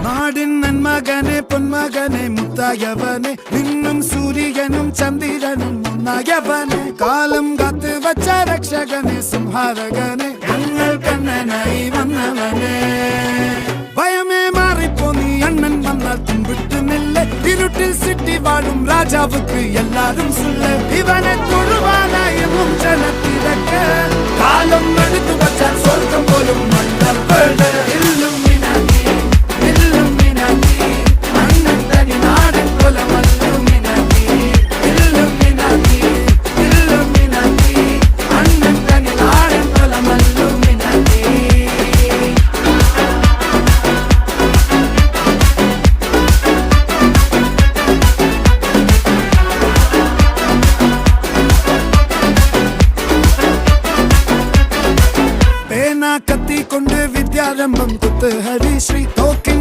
നാടിൻ നന്മകനെ പൊന്മകനെ മുത്തായവനെ നിന്നും സൂര്യനും ചന്ദ്രനും ഒന്നായവനെ കാലം കാത്ത് വച്ച രക്ഷകനെ സംഹാരകനെ ഞങ്ങൾ കണ്ണനായി വന്നവനെ ഭയമേ മാറിപ്പോ നീ അണ്ണൻ വന്നാൽ തുമ്പിട്ടുന്നില്ല ഇരുട്ടിൽ സിറ്റി വാഴും രാജാവുക്ക് എല്ലാരും സുല്ല ഇവനെ തൊഴുവാനായും ജനത്തിരക്ക് കാലം എടുത്തു വച്ചാൽ സ്വർഗം പോലും മണ്ണപ്പേട് കത്തിക്കൊണ്ട് വിദ്യാരംഭം കുത്ത് ഹരിശ്രീ തോക്കിൻ